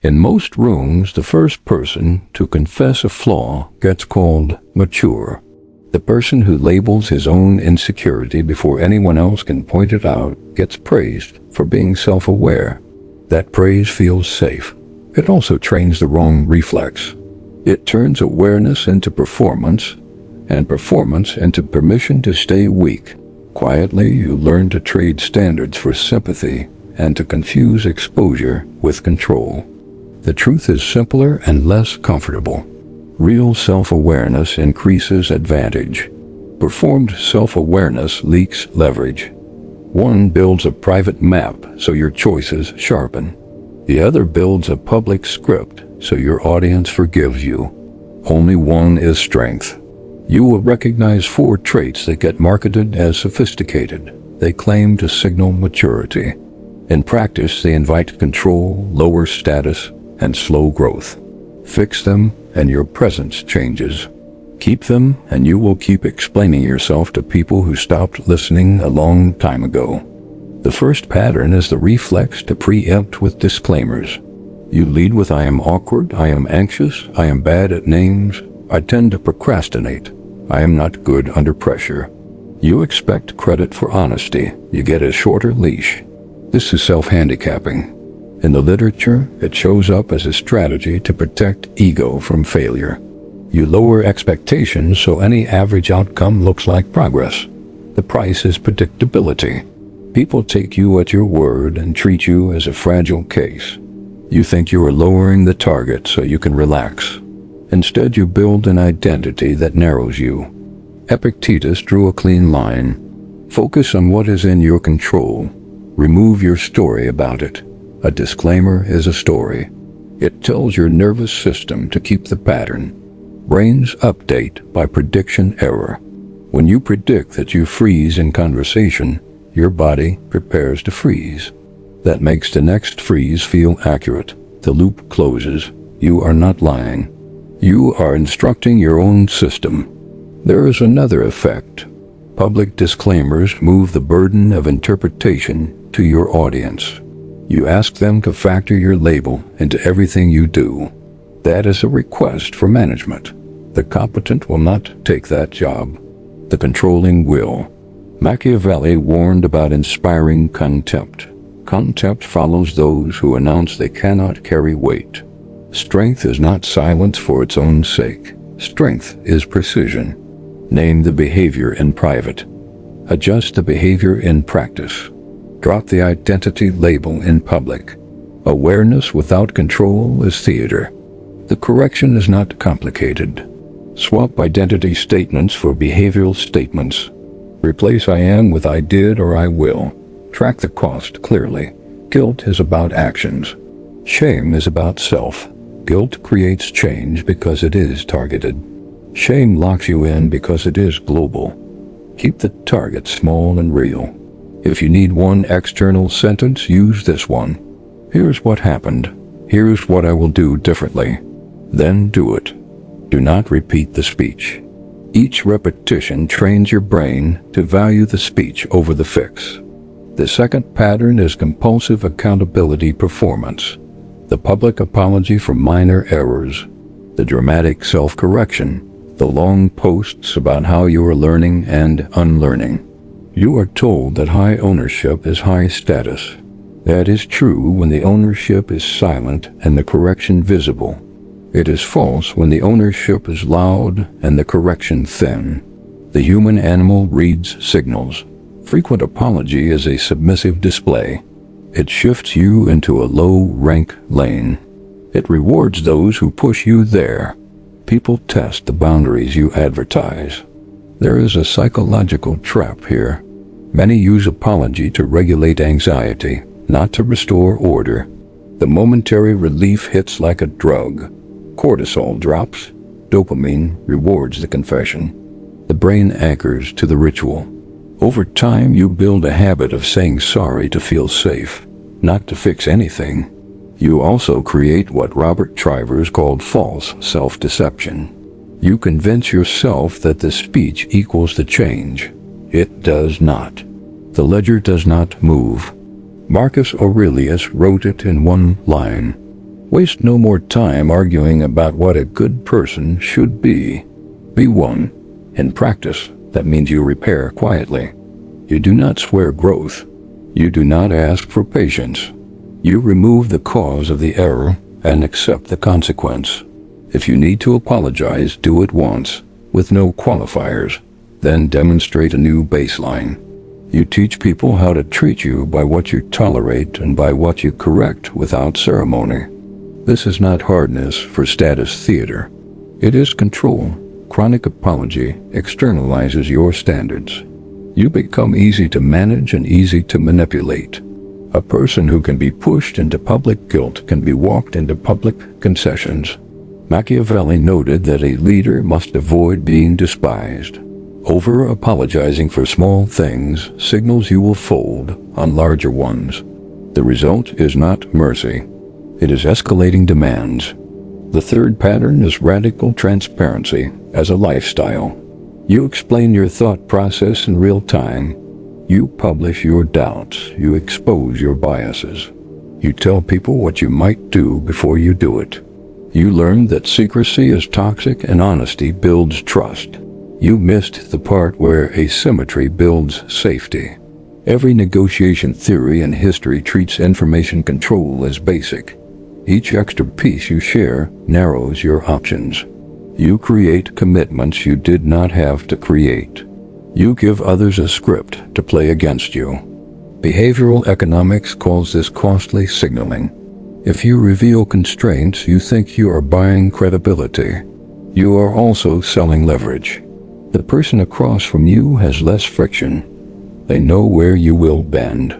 In most rooms, the first person to confess a flaw gets called mature. The person who labels his own insecurity before anyone else can point it out gets praised for being self-aware. That praise feels safe. It also trains the wrong reflex. It turns awareness into performance, and performance into permission to stay weak. Quietly, you learn to trade standards for sympathy and to confuse exposure with control. The truth is simpler and less comfortable. Real self-awareness increases advantage. Performed self-awareness leaks leverage. One builds a private map so your choices sharpen. The other builds a public script so your audience forgives you. Only one is strength. You will recognize 4 traits that get marketed as sophisticated. They claim to signal maturity. In practice, they invite control, lower status, and slow growth. Fix them, and your presence changes. Keep them, and you will keep explaining yourself to people who stopped listening a long time ago. The first pattern is the reflex to preempt with disclaimers. You lead with "I am awkward, I am anxious, I am bad at names, I tend to procrastinate, I am not good under pressure." You expect credit for honesty. You get a shorter leash. This is self-handicapping. In the literature, it shows up as a strategy to protect ego from failure. You lower expectations so any average outcome looks like progress. The price is predictability. People take you at your word and treat you as a fragile case. You think you are lowering the target so you can relax. Instead, you build an identity that narrows you. Epictetus drew a clean line. Focus on what is in your control. Remove your story about it. A disclaimer is a story. It tells your nervous system to keep the pattern. Brains update by prediction error. When you predict that you freeze in conversation, your body prepares to freeze. That makes the next freeze feel accurate. The loop closes. You are not lying. You are instructing your own system. There is another effect. Public disclaimers move the burden of interpretation to your audience. You ask them to factor your label into everything you do. That is a request for management. The competent will not take that job. The controlling will. Machiavelli warned about inspiring contempt. Contempt follows those who announce they cannot carry weight. Strength is not silence for its own sake. Strength is precision. Name the behavior in private. Adjust the behavior in practice. Drop the identity label in public. Awareness without control is theater. The correction is not complicated. Swap identity statements for behavioral statements. Replace "I am" with "I did" or "I will." Track the cost clearly. Guilt is about actions. Shame is about self. Guilt creates change because it is targeted. Shame locks you in because it is global. Keep the target small and real. If you need one external sentence, use this one. Here's what happened. Here's what I will do differently. Then do it. Do not repeat the speech. Each repetition trains your brain to value the speech over the fix. The second pattern is compulsive accountability performance. The public apology for minor errors. The dramatic self-correction. The long posts about how you are learning and unlearning. You are told that high ownership is high status. That is true when the ownership is silent and the correction visible. It is false when the ownership is loud and the correction thin. The human animal reads signals. Frequent apology is a submissive display. It shifts you into a low-rank lane. It rewards those who push you there. People test the boundaries you advertise. There is a psychological trap here. Many use apology to regulate anxiety, not to restore order. The momentary relief hits like a drug. Cortisol drops. Dopamine rewards the confession. The brain anchors to the ritual. Over time, you build a habit of saying sorry to feel safe, not to fix anything. You also create what Robert Trivers called false self-deception. You convince yourself that the speech equals the change. It does not. The ledger does not move. Marcus Aurelius wrote it in one line. Waste no more time arguing about what a good person should be. Be one. In practice, that means you repair quietly. You do not swear growth. You do not ask for patience. You remove the cause of the error and accept the consequence. If you need to apologize, do it once, with no qualifiers. Then demonstrate a new baseline. You teach people how to treat you by what you tolerate and by what you correct without ceremony. This is not hardness for status theater. It is control. Chronic apology externalizes your standards. You become easy to manage and easy to manipulate. A person who can be pushed into public guilt can be walked into public concessions. Machiavelli noted that a leader must avoid being despised. Over-apologizing for small things signals you will fold on larger ones. The result is not mercy. It is escalating demands. The third pattern is radical transparency as a lifestyle. You explain your thought process in real time. You publish your doubts. You expose your biases. You tell people what you might do before you do it. You learn that secrecy is toxic and honesty builds trust. You missed the part where asymmetry builds safety. Every negotiation theory in history treats information control as basic. Each extra piece you share narrows your options. You create commitments you did not have to create. You give others a script to play against you. Behavioral economics calls this costly signaling. If you reveal constraints, you think you are buying credibility. You are also selling leverage. The person across from you has less friction. They know where you will bend.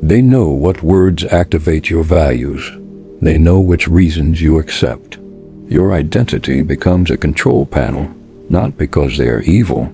They know what words activate your values. They know which reasons you accept. Your identity becomes a control panel, not because they are evil,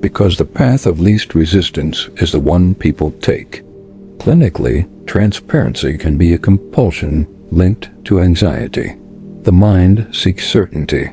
because the path of least resistance is the one people take. Clinically, transparency can be a compulsion linked to anxiety. The mind seeks certainty.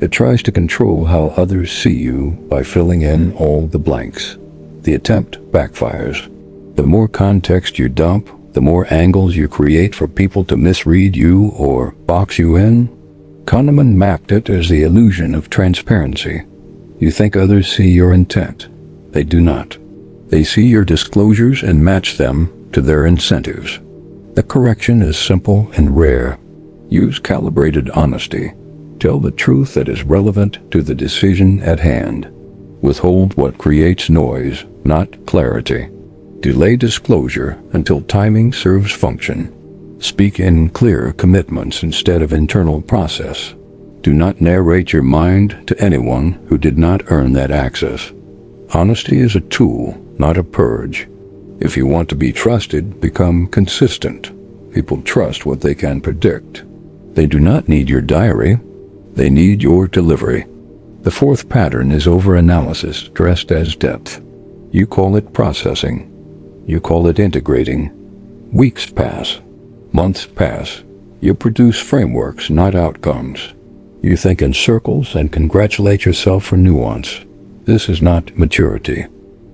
It tries to control how others see you by filling in all the blanks. The attempt backfires. The more context you dump, the more angles you create for people to misread you or box you in. Kahneman mapped it as the illusion of transparency. You think others see your intent. They do not. They see your disclosures and match them to their incentives. The correction is simple and rare. Use calibrated honesty. Tell the truth that is relevant to the decision at hand. Withhold what creates noise, not clarity. Delay disclosure until timing serves function. Speak in clear commitments instead of internal process. Do not narrate your mind to anyone who did not earn that access. Honesty is a tool, not a purge. If you want to be trusted, become consistent. People trust what they can predict. They do not need your diary. They need your delivery. The fourth pattern is overanalysis dressed as depth. You call it processing. You call it integrating. Weeks pass. Months pass. You produce frameworks, not outcomes. You think in circles and congratulate yourself for nuance. This is not maturity.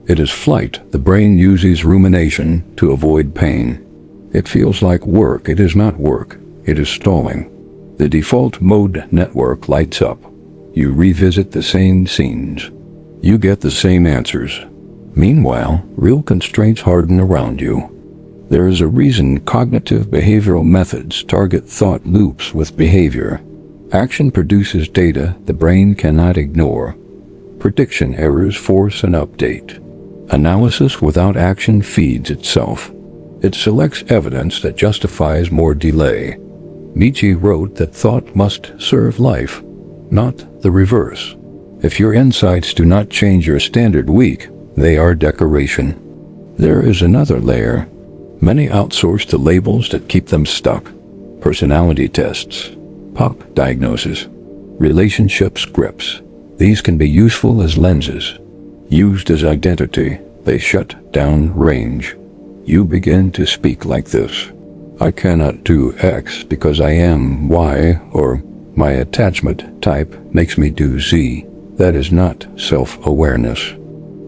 It is flight. The brain uses rumination to avoid pain. It feels like work. It is not work. It is stalling. The default mode network lights up. You revisit the same scenes. You get the same answers. Meanwhile, real constraints harden around you. There is a reason cognitive behavioral methods target thought loops with behavior. Action produces data the brain cannot ignore. Prediction errors force an update. Analysis without action feeds itself. It selects evidence that justifies more delay. Nietzsche wrote that thought must serve life, not the reverse. If your insights do not change your standard week, they are decoration. There is another layer. Many outsource to labels that keep them stuck. Personality tests, pop diagnosis, relationship scripts. These can be useful as lenses. Used as identity, they shut down range. You begin to speak like this. I cannot do X because I am Y, or my attachment type makes me do Z. That is not self-awareness.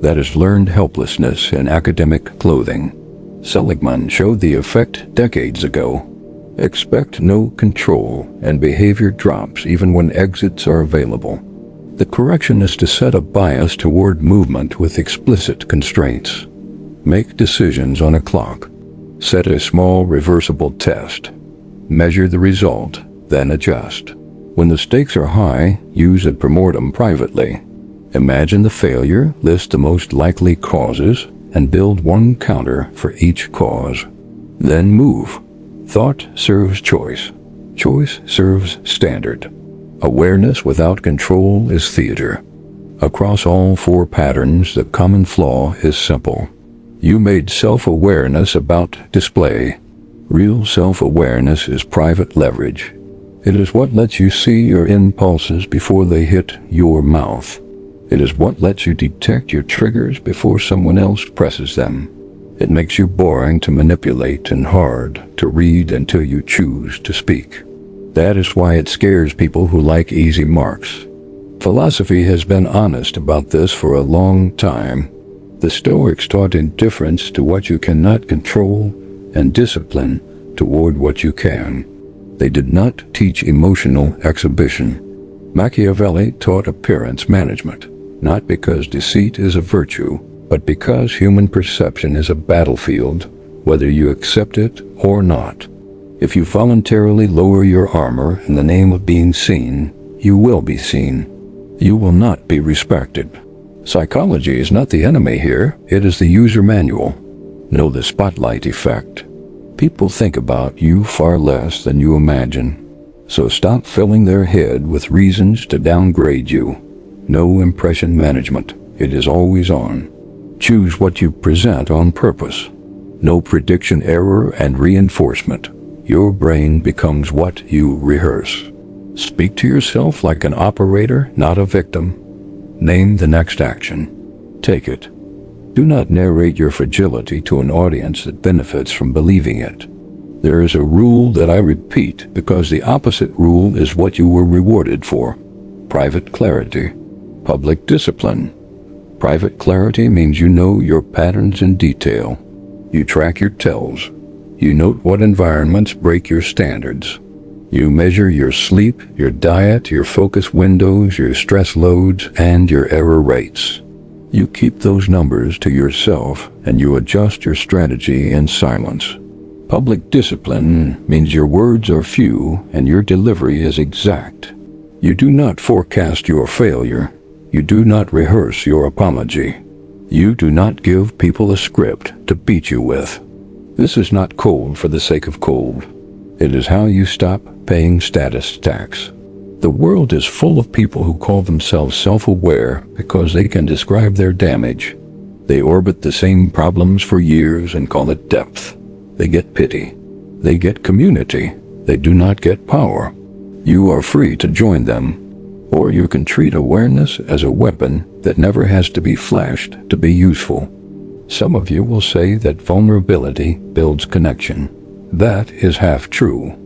That is learned helplessness in academic clothing. Seligman showed the effect decades ago. Expect no control, and behavior drops even when exits are available. The correction is to set a bias toward movement with explicit constraints. Make decisions on a clock. Set a small reversible test. Measure the result, then adjust. When the stakes are high, use ad primortem privately. Imagine the failure, list the most likely causes, and build one counter for each cause. Then move. Thought serves choice. Choice serves standard. Awareness without control is theater. Across all 4 patterns, the common flaw is simple. You made self-awareness about display. Real self-awareness is private leverage. It is what lets you see your impulses before they hit your mouth. It is what lets you detect your triggers before someone else presses them. It makes you boring to manipulate and hard to read until you choose to speak. That is why it scares people who like easy marks. Philosophy has been honest about this for a long time. The Stoics taught indifference to what you cannot control and discipline toward what you can. They did not teach emotional exhibition. Machiavelli taught appearance management, not because deceit is a virtue, but because human perception is a battlefield, whether you accept it or not. If you voluntarily lower your armor in the name of being seen, you will be seen. You will not be respected. Psychology is not the enemy here, it is the user manual. Know the spotlight effect. People think about you far less than you imagine. So stop filling their head with reasons to downgrade you. No impression management. It is always on. Choose what you present on purpose. No prediction error and reinforcement. Your brain becomes what you rehearse. Speak to yourself like an operator, not a victim. Name the next action. Take it. Do not narrate your fragility to an audience that benefits from believing it. There is a rule that I repeat because the opposite rule is what you were rewarded for. Private clarity. Public discipline. Private clarity means you know your patterns in detail. You track your tells. You note what environments break your standards. You measure your sleep, your diet, your focus windows, your stress loads, and your error rates. You keep those numbers to yourself, and you adjust your strategy in silence. Public discipline means your words are few and your delivery is exact. You do not forecast your failure. You do not rehearse your apology. You do not give people a script to beat you with. This is not cold for the sake of cold. It is how you stop paying status tax. The world is full of people who call themselves self-aware because they can describe their damage. They orbit the same problems for years and call it depth. They get pity. They get community. They do not get power. You are free to join them. Or you can treat awareness as a weapon that never has to be flashed to be useful. Some of you will say that vulnerability builds connection. That is half true.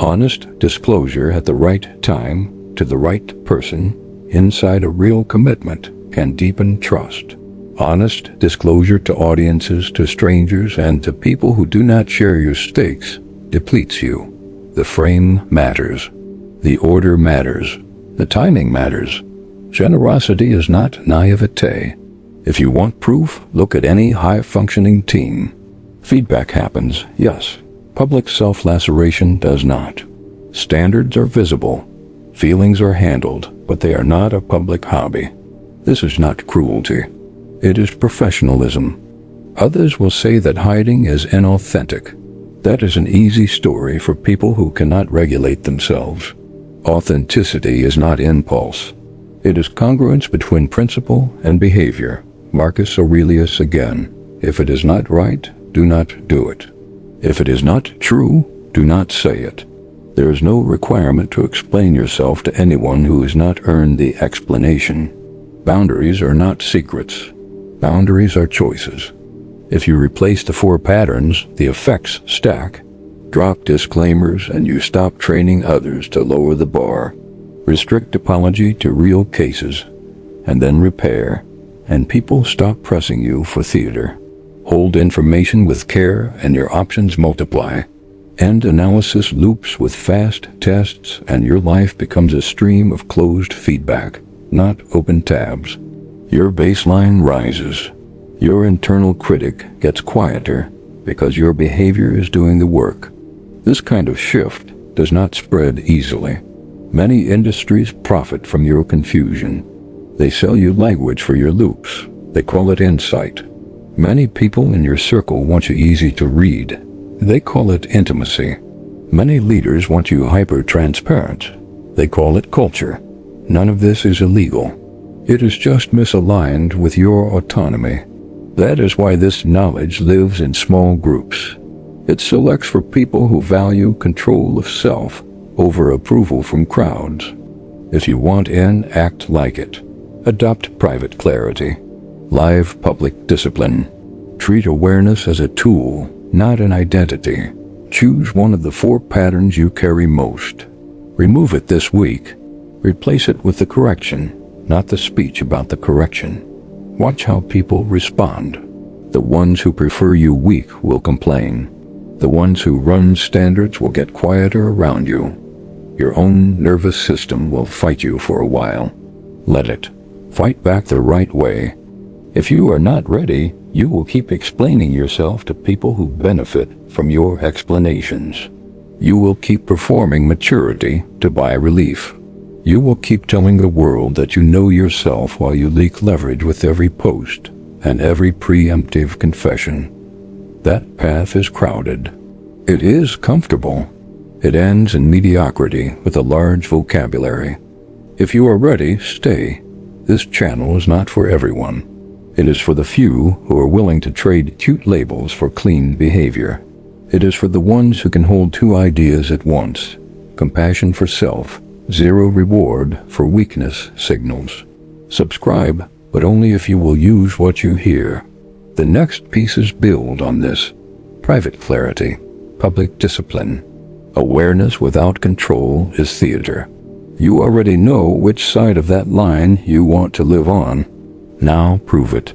Honest disclosure at the right time to the right person inside a real commitment can deepen trust. Honest disclosure to audiences, to strangers, and to people who do not share your stakes depletes you. The frame matters. The order matters. The timing matters. Generosity is not naivete. If you want proof, look at any high-functioning team. Feedback happens, yes. Public self-laceration does not. Standards are visible. Feelings are handled, but they are not a public hobby. This is not cruelty. It is professionalism. Others will say that hiding is inauthentic. That is an easy story for people who cannot regulate themselves. Authenticity is not impulse. It is congruence between principle and behavior. Marcus Aurelius again. If it is not right, do not do it. If it is not true, do not say it. There is no requirement to explain yourself to anyone who has not earned the explanation. Boundaries are not secrets. Boundaries are choices. If you replace the 4 patterns, the effects stack. Drop disclaimers and you stop training others to lower the bar. Restrict apology to real cases, and then repair, and people stop pressing you for theater. Hold information with care and your options multiply. End analysis loops with fast tests, and your life becomes a stream of closed feedback, not open tabs. Your baseline rises. Your internal critic gets quieter because your behavior is doing the work. This kind of shift does not spread easily. Many industries profit from your confusion. They sell you language for your loops. They call it insight. Many people in your circle want you easy to read. They call it intimacy. Many leaders want you hyper-transparent. They call it culture. None of this is illegal. It is just misaligned with your autonomy. That is why this knowledge lives in small groups. It selects for people who value control of self over approval from crowds. If you want in, act like it. Adopt private clarity. Live public discipline. Treat awareness as a tool, not an identity. Choose one of the 4 patterns you carry most. Remove it this week. Replace it with the correction, not the speech about the correction. Watch how people respond. The ones who prefer you weak will complain. The ones who run standards will get quieter around you. Your own nervous system will fight you for a while. Let it. Fight back the right way. If you are not ready, you will keep explaining yourself to people who benefit from your explanations. You will keep performing maturity to buy relief. You will keep telling the world that you know yourself while you leak leverage with every post and every preemptive confession. That path is crowded. It is comfortable. It ends in mediocrity with a large vocabulary. If you are ready, stay. This channel is not for everyone. It is for the few who are willing to trade cute labels for clean behavior. It is for the ones who can hold 2 ideas at once: compassion for self, zero reward for weakness signals. Subscribe, but only if you will use what you hear. The next pieces build on this. Private clarity, public discipline. Awareness without control is theater. You already know which side of that line you want to live on. Now prove it.